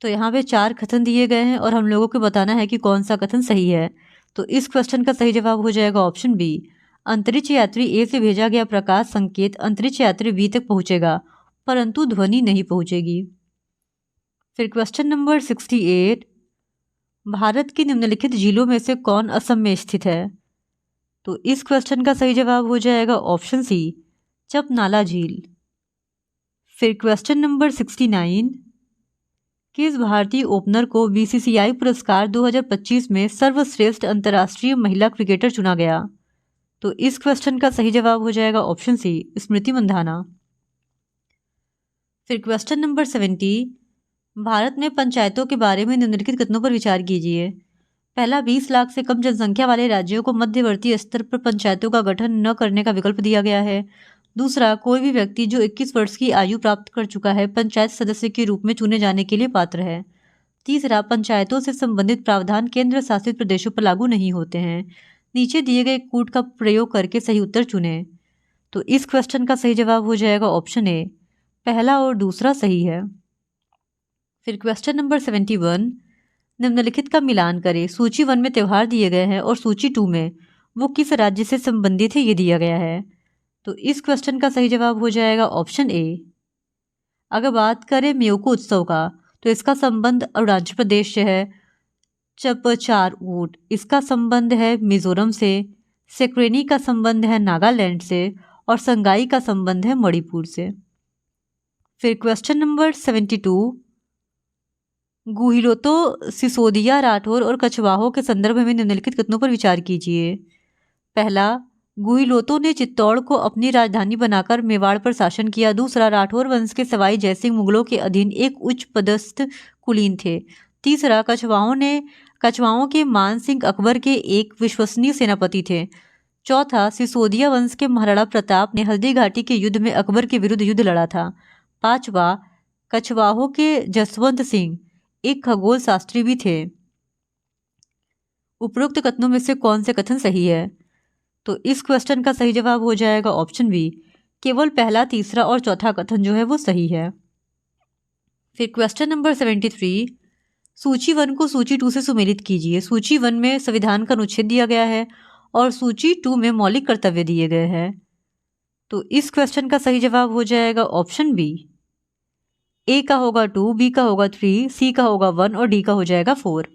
तो यहाँ पे 4 कथन दिए गए हैं और हम लोगों को बताना है कि कौन सा कथन सही है। तो इस क्वेश्चन का सही जवाब हो जाएगा ऑप्शन बी, अंतरिक्ष यात्री ए से भेजा गया प्रकाश संकेत अंतरिक्ष यात्री बी तक पहुंचेगा परंतु ध्वनि नहीं पहुंचेगी। फिर क्वेश्चन नंबर 68, भारत की निम्नलिखित झीलों में से कौन असम में स्थित है? तो इस क्वेश्चन का सही जवाब हो जाएगा ऑप्शन सी, चपनाला झील। फिर क्वेश्चन नंबर 69, किस भारतीय ओपनर को बीसीसीआई पुरस्कार 2025 में सर्वश्रेष्ठ अंतर्राष्ट्रीय महिला क्रिकेटर चुना गया? तो इस क्वेश्चन का सही जवाब हो जाएगा ऑप्शन सी, स्मृति मंधाना। फिर क्वेश्चन नंबर 70, भारत में पंचायतों के बारे में निम्नलिखित कथनों पर विचार कीजिए। पहला, 20 लाख से कम जनसंख्या वाले राज्यों को मध्यवर्ती स्तर पर पंचायतों का गठन न करने का विकल्प दिया गया है। दूसरा, कोई भी व्यक्ति जो 21 वर्ष की आयु प्राप्त कर चुका है पंचायत सदस्य के रूप में चुने जाने के लिए पात्र है। तीसरा, पंचायतों से संबंधित प्रावधान केंद्र शासित प्रदेशों पर लागू नहीं होते हैं। नीचे दिए गए कूट का प्रयोग करके सही उत्तर चुनें। तो इस क्वेश्चन का सही जवाब हो जाएगा ऑप्शन ए, पहला और दूसरा सही है। फिर क्वेश्चन नंबर 71, निम्नलिखित का मिलान करें। सूची 1 में त्यौहार दिए गए हैं और सूची 2 में वो किस राज्य से संबंधित है ये दिया गया है। तो इस क्वेश्चन का सही जवाब हो जाएगा ऑप्शन ए। अगर बात करें म्योको उत्सव का तो इसका संबंध अरुणाचल प्रदेश से है। चपचार ऊट इसका संबंध है मिजोरम से। सेक्रेनी का संबंध है नागालैंड से और संगाई का संबंध है मणिपुर से। फिर क्वेश्चन नंबर 72, गुहिलोतो, सिसोदिया, राठौर और कछवाहों के संदर्भ में निम्नलिखित कथनों पर विचार कीजिए। पहला, गुहिलोतो ने चित्तौड़ को अपनी राजधानी बनाकर मेवाड़ पर शासन किया। दूसरा, राठौर वंश के सवाई जयसिंह मुगलों के अधीन एक उच्च पदस्थ कुलीन थे। तीसरा, कछवाहों के मान सिंह अकबर के एक विश्वसनीय सेनापति थे। चौथा, सिसोदिया वंश के महाराणा प्रताप ने हल्दी घाटी के युद्ध में अकबर के विरुद्ध युद्ध लड़ा था। पांचवा, कछवाहों के जसवंत सिंह एक खगोल शास्त्री भी थे। उपरोक्त कथनों में से कौन से कथन सही है? तो इस क्वेश्चन का सही जवाब हो जाएगा ऑप्शन बी, केवल पहला, तीसरा और चौथा कथन जो है वो सही है। फिर क्वेश्चन नंबर 73, सूची 1 को सूची 2 से सुमेलित कीजिए। सूची 1 में संविधान का अनुच्छेद दिया गया है और सूची 2 में मौलिक कर्तव्य दिए गए हैं। तो इस क्वेश्चन का सही जवाब हो जाएगा ऑप्शन बी। ए का होगा 2, बी का होगा 3, सी का होगा 1 और डी का हो जाएगा 4।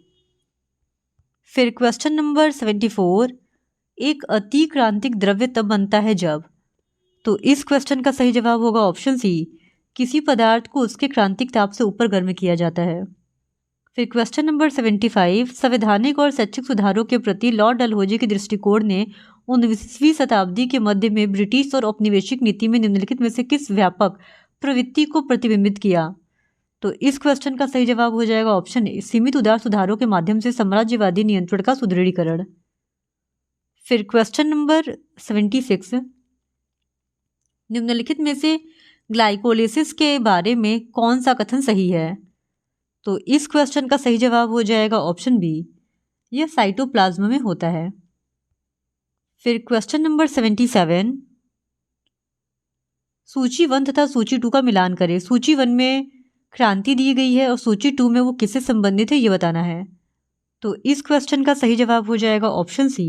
फिर क्वेश्चन नंबर 74, एक अतिक्रांतिक द्रव्य तब बनता है जब। तो इस क्वेश्चन का सही जवाब होगा ऑप्शन सी, किसी पदार्थ को उसके क्रांतिक ताप से ऊपर गर्म किया जाता है। फिर क्वेश्चन नंबर 75, संवैधानिक और शैक्षिक सुधारों के प्रति लॉर्ड डलहौजी के दृष्टिकोण ने 19वीं शताब्दी के मध्य में ब्रिटिश और औपनिवेशिक नीति में निम्नलिखित में से किस व्यापक प्रवृत्ति को प्रतिबिंबित किया? तो इस क्वेश्चन का सही जवाब हो जाएगा ऑप्शन ए, सीमित उदार सुधारों के माध्यम से साम्राज्यवादी नियंत्रण का सुदृढ़ीकरण। फिर क्वेश्चन नंबर 76, निम्नलिखित में से ग्लाइकोलिसिस के बारे में कौन सा कथन सही है? तो इस क्वेश्चन का सही जवाब हो जाएगा ऑप्शन बी, यह साइटोप्लाज्म में होता है। फिर क्वेश्चन नंबर 77, सूची 1 तथा सूची 2 का मिलान करें। सूची 1 में क्रांति दी गई है और सूची 2 में वो किससे संबंधित है ये बताना है। तो इस क्वेश्चन का सही जवाब हो जाएगा ऑप्शन सी,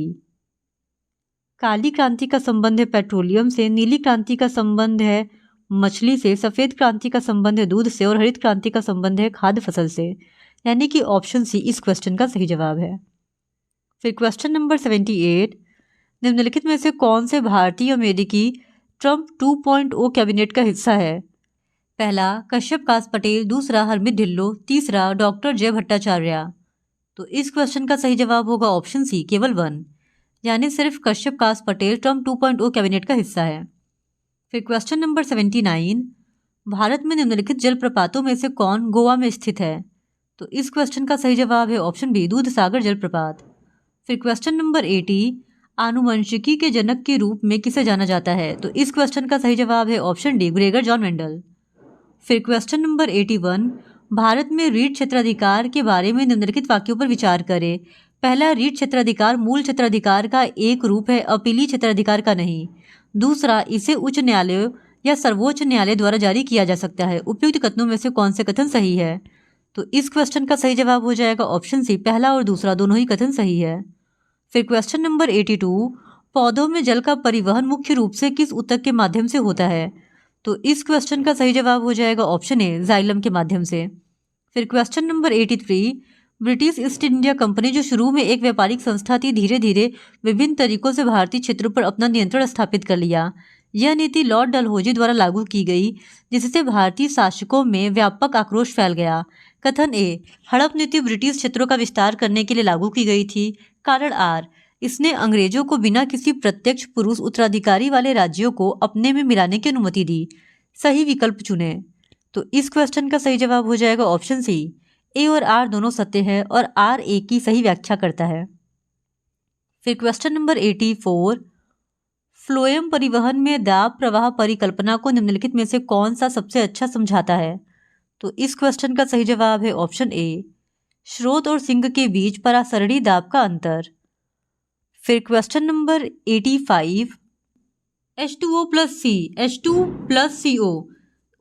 काली क्रांति का संबंध है पेट्रोलियम से, नीली क्रांति का संबंध है मछली से, सफेद क्रांति का संबंध है दूध से और हरित क्रांति का संबंध है खाद्य फसल से। यानी कि ऑप्शन सी इस क्वेश्चन का सही जवाब है। फिर क्वेश्चन नंबर 78, निम्नलिखित में से कौन से भारतीय अमेरिकी ट्रंप 2.0 कैबिनेट का हिस्सा है? पहला, कश्यप कास पटेल, दूसरा हरमित ढिल्लो, तीसरा डॉक्टर जय भट्टाचार्य। तो इस क्वेश्चन का सही जवाब होगा ऑप्शन सी, केवल 1, यानी सिर्फ कश्यप कास पटेल ट्रंप 2.0 कैबिनेट का हिस्सा है। फिर क्वेश्चन नंबर 79, भारत में निम्नलिखित जलप्रपातों में से कौन गोवा में स्थित है? तो इस क्वेश्चन का सही जवाब है ऑप्शन बी, दूधसागर जलप्रपात। फिर क्वेश्चन नंबर 80, आनुवंशिकी के जनक के रूप में किसे जाना जाता है? तो इस क्वेश्चन का सही जवाब है option D, Gregor John Mendel. फिर क्वेश्चन नंबर 81, भारत में रीट क्षेत्राधिकार के बारे में निम्नलिखित वाक्यों पर विचार करें। पहला, रीट क्षेत्राधिकार मूल क्षेत्राधिकार का एक रूप है, अपीलीय क्षेत्राधिकार का नहीं। दूसरा, इसे उच्च न्यायालय या सर्वोच्च न्यायालय द्वारा जारी किया जा सकता है। उपयुक्त कथनों में से कौन से कथन सही है? तो इस क्वेश्चन का सही जवाब हो जाएगा ऑप्शन सी, पहला और दूसरा दोनों ही कथन सही है। फिर क्वेश्चन नंबर 82, पौधों में जल का परिवहन मुख्य रूप से किस ऊतक के माध्यम से होता है? तो इस क्वेश्चन का सही जवाब हो जाएगा ऑप्शन ए, जाइलम के माध्यम से। फिर question number 83, British east India company जो शुरू में एक व्यापारिक संस्था थी, धीरे धीरे विभिन्न तरीकों से भारतीय क्षेत्रों पर अपना नियंत्रण स्थापित कर लिया। यह नीति लॉर्ड डलहौजी द्वारा लागू की गई, जिससे भारतीय शासकों में व्यापक आक्रोश फैल गया। कथन ए, हड़प नीति ब्रिटिश क्षेत्रों का विस्तार करने के लिए लागू की गई थी। कारण आर, इसने अंग्रेजों को बिना किसी प्रत्यक्ष पुरुष उत्तराधिकारी वाले राज्यों को अपने में मिलाने की अनुमति दी। सही विकल्प चुने। तो इस क्वेश्चन का सही जवाब हो जाएगा ऑप्शन सी, ए और आर दोनों सत्य है और आर ए की सही व्याख्या करता है। फिर क्वेश्चन नंबर 84, फ्लोएम परिवहन में दाब प्रवाह परिकल्पना को निम्नलिखित में से कौन सा सबसे अच्छा समझाता है? तो इस क्वेश्चन का सही जवाब है ऑप्शन ए, स्रोत और सिंक के बीच परासरणी दाब का अंतर। फिर question number 85, H2O plus C, H2 plus CO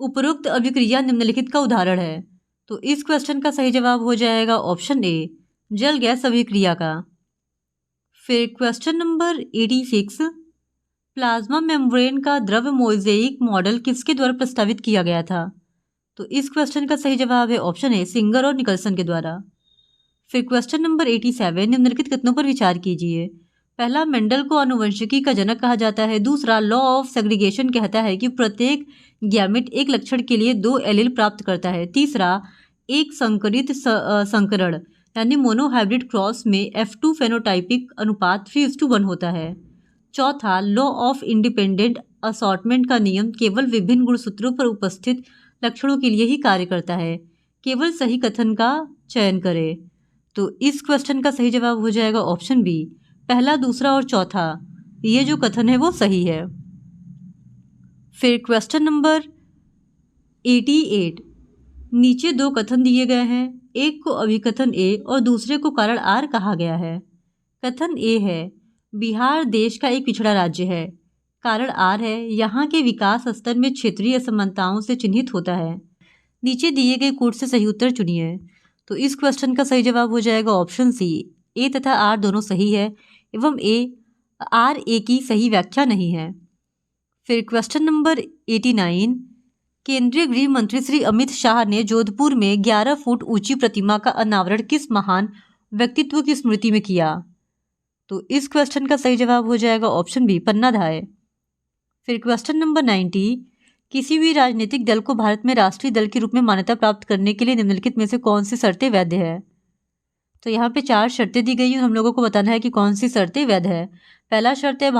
उपरोक्त अभिक्रिया निम्नलिखित का उदाहरण है। तो इस क्वेश्चन का सही जवाब हो जाएगा ऑप्शन ए, जल गैस अभिक्रिया का। फिर क्वेश्चन नंबर 86, प्लाज्मा मेम्ब्रेन का द्रव मोज़ेइक मॉडल किसके द्वारा प्रस्तावित किया गया था? तो इस क्वेश्चन का सही जवाब है ऑप्शन ए, सिंगर और निकलसन के द्वारा। फिर क्वेश्चन नंबर 87, निम्नलिखित कथनों पर विचार कीजिए। पहला, मेंडल को आनुवंशिकी का जनक कहा जाता है। दूसरा, लॉ ऑफ सेग्रीगेशन कहता है कि प्रत्येक गैमेट एक लक्षण के लिए 2 एलील प्राप्त करता है। तीसरा, एक संकरित संकरण यानी मोनोहाइब्रिड क्रॉस में F2 फेनोटाइपिक अनुपात 3:1 होता है। चौथा, लॉ ऑफ इंडिपेंडेंट असॉर्टमेंट का नियम केवल विभिन्न गुणसूत्रों पर उपस्थित लक्षणों के लिए ही कार्य करता है। केवल सही कथन का चयन करें। तो इस क्वेश्चन का सही जवाब हो जाएगा ऑप्शन बी, पहला, दूसरा और चौथा, ये जो कथन है वो सही है। फिर क्वेश्चन नंबर 88, नीचे 2 कथन दिए गए हैं, एक को अभिकथन ए और दूसरे को कारण आर कहा गया है। कथन ए है, बिहार देश का एक पिछड़ा राज्य है। कारण आर है, यहाँ के विकास स्तर में क्षेत्रीय असमानताओं से चिन्हित होता है। नीचे दिए गए कोड से सही उत्तर चुनिए। तो इस क्वेश्चन का सही जवाब हो जाएगा ऑप्शन सी, ए तथा आर दोनों सही है एवं आर ए की सही व्याख्या नहीं है। फिर क्वेश्चन नंबर 89, केंद्रीय गृह मंत्री श्री अमित शाह ने जोधपुर में 11 फुट ऊंची प्रतिमा का अनावरण किस महान व्यक्तित्व की स्मृति में किया? तो इस क्वेश्चन का सही जवाब हो जाएगा ऑप्शन बी, पन्ना धाय। फिर क्वेश्चन नंबर 90, किसी भी राजनीतिक दल को भारत में राष्ट्रीय दल के रूप में मान्यता प्राप्त करने के लिए निम्नलिखित में से कौन सी शर्तें वैध है? तो यहाँ पे 4 शर्तें दी गई हैं, हम लोगों को बताना है कि कौन सी शर्तें वैध है। पहला शर्त है,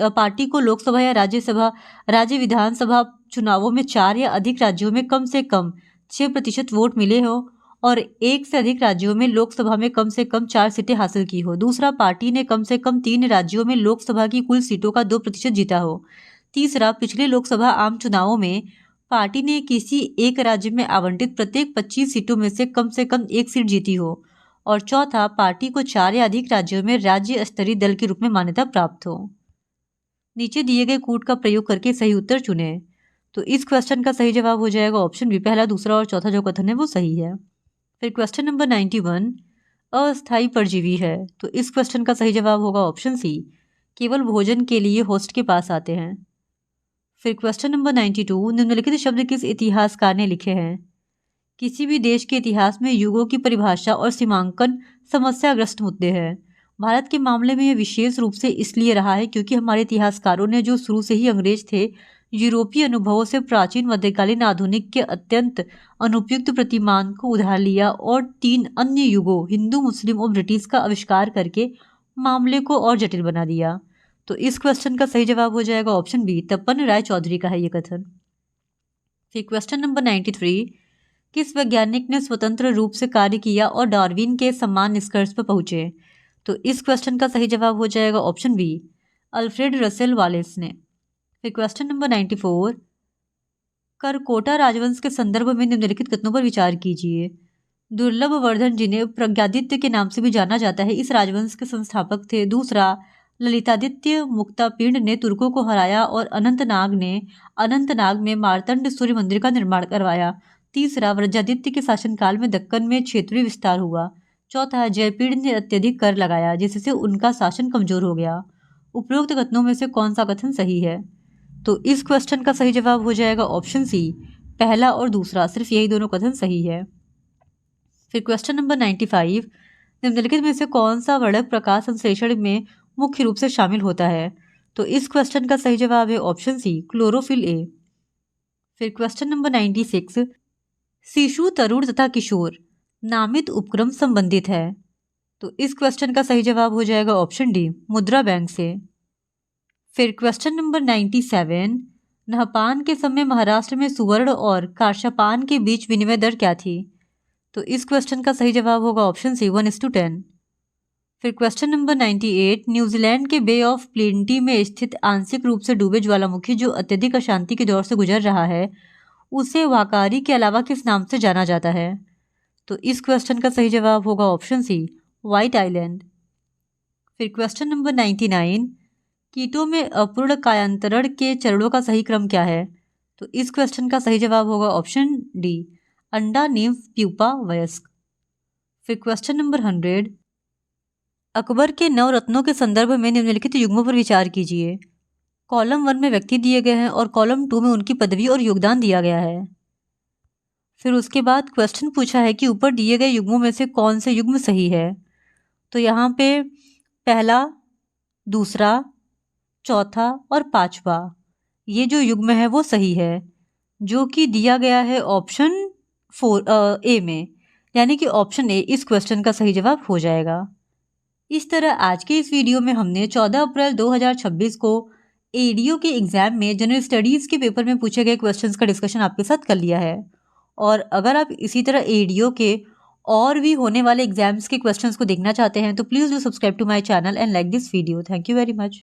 पार्टी को लोकसभा या राज्य विधानसभा चुनावों में 4 या अधिक राज्यों में कम से कम 6% वोट मिले हो और 1 से अधिक राज्यों में लोकसभा में कम से कम 4 सीटें हासिल की हो। दूसरा, पार्टी ने कम से कम 3 राज्यों में लोकसभा की कुल सीटों का 2% जीता हो। तीसरा, पिछले लोकसभा आम चुनावों में पार्टी ने किसी एक राज्य में आवंटित प्रत्येक 25 सीटों में से कम 1 सीट जीती हो। और चौथा, पार्टी को 4 या अधिक राज्यों में राज्य स्तरीय दल के रूप में मान्यता प्राप्त हो। नीचे दिए गए कोड का प्रयोग करके सही उत्तर चुने। तो इस क्वेश्चन का सही जवाब हो जाएगा ऑप्शन बी, पहला, दूसरा और चौथा जो कथन है वो सही है। फिर क्वेश्चन नंबर 91, अस्थायी परजीवी है। तो इस क्वेश्चन का सही जवाब होगा ऑप्शन सी, केवल भोजन के लिए होस्ट के पास आते हैं। फिर क्वेश्चन नंबर 92, निम्नलिखित शब्द किस इतिहासकार ने लिखे हैं? किसी भी देश के इतिहास में युगों की परिभाषा और सीमांकन समस्याग्रस्त मुद्दे हैं। भारत के मामले में यह विशेष रूप से इसलिए रहा है क्योंकि हमारे इतिहासकारों ने जो शुरू से ही अंग्रेज थे, यूरोपीय अनुभवों से प्राचीन, मध्यकालीन, आधुनिक के अत्यंत अनुपयुक्त प्रतिमान को उधार लिया और 3 अन्य युगों, हिंदू, मुस्लिम और ब्रिटिश का आविष्कार करके मामले को और जटिल बना दिया। तो इस क्वेश्चन का सही जवाब हो जाएगा ऑप्शन बी, तपन राय चौधरी का है ये कथन। फिर क्वेश्चन नंबर 93, किस वैज्ञानिक ने स्वतंत्र रूप से कार्य किया और डार्विन के समान निष्कर्ष पर पहुंचे? तो इस क्वेश्चन का सही जवाब हो जाएगा option B, Alfred Russel Wallace ने। फिर क्वेश्चन नंबर 94, करकोटा राजवंश के संदर्भ में निम्नलिखित कथनों पर विचार कीजिए। दुर्लभ वर्धन, जिन्हें प्रज्ञादित्य के नाम से भी जाना जाता है, इस राजवंश के संस्थापक थे। दूसरा, ललितादित्य मुक्तापीड़ ने तुर्कों को हराया और अनंतनाग में मार्तंड सूर्य मंदिर का निर्माण करवाया। तीसरा, वज्रादित्य के शासनकाल में दक्कन में क्षेत्रीय विस्तार हुआ। चौथा, जयपीड़ ने अत्यधिक कर लगाया जिससे उनका शासन कमजोर हो गया। उपरोक्त कथनों में से कौन सा कथन सही है? तो इस क्वेश्चन का सही जवाब हो जाएगा ऑप्शन सी, पहला और दूसरा, सिर्फ यही दोनों कथन सही है। फिर क्वेश्चन नंबर 95, निम्नलिखित में से कौन सा वर्णक प्रकाश संश्लेषण में मुख्य रूप से शामिल होता है? तो इस क्वेश्चन का सही जवाब है ऑप्शन सी, क्लोरोफिल ए। फिर क्वेश्चन नंबर 96, शिशु, तरुण तथा किशोर नामित उपक्रम संबंधित है। तो इस क्वेश्चन का सही जवाब हो जाएगा ऑप्शन डी, मुद्रा बैंक से। फिर क्वेश्चन नंबर 97, नहपान के समय महाराष्ट्र में सुवर्ण और कार्शापान के बीच विनिमय दर क्या थी? तो इस क्वेश्चन का सही जवाब होगा ऑप्शन सी, 1:10। फिर क्वेश्चन नंबर 98, न्यूजीलैंड के बे ऑफ प्लेंटी में स्थित आंशिक रूप से डूबे ज्वालामुखी जो अत्यधिक अशांति के दौर से गुजर रहा है, उसे वाकारी के अलावा किस नाम से जाना जाता है? तो इस क्वेश्चन का सही जवाब होगा ऑप्शन सी, व्हाइट आइलैंड। फिर क्वेश्चन नंबर 99, कीटों में अपूर्ण कायांतरण के चरणों का सही क्रम क्या है? तो इस क्वेश्चन का सही जवाब होगा ऑप्शन डी, अंडा, निम्फ, प्यूपा, वयस्क। फिर क्वेश्चन नंबर 100, अकबर के 9 रत्नों के संदर्भ में निम्नलिखित युग्मों पर विचार कीजिए। कॉलम 1 में व्यक्ति दिए गए हैं और कॉलम 2 में उनकी पदवी और योगदान दिया गया है। फिर उसके बाद क्वेश्चन पूछा है कि ऊपर दिए गए युग्मों में से कौन से युग्म सही है? तो यहाँ पे पहला दूसरा, चौथा और पांचवा ये जो युग्म है वो सही है, जो कि दिया गया है ऑप्शन 4 ए में, यानी कि ऑप्शन ए इस क्वेश्चन का सही जवाब हो जाएगा। इस तरह आज के इस वीडियो में हमने 14 अप्रैल 2026 को एडीओ के एग्जाम में जनरल स्टडीज के पेपर में पूछे गए क्वेश्चंस का डिस्कशन आपके साथ कर लिया है। और अगर आप इसी तरह एडीओ के और भी होने वाले एग्जाम्स के क्वेश्चंस को देखना चाहते हैं तो please do subscribe to my channel and like this video. Thank you very much.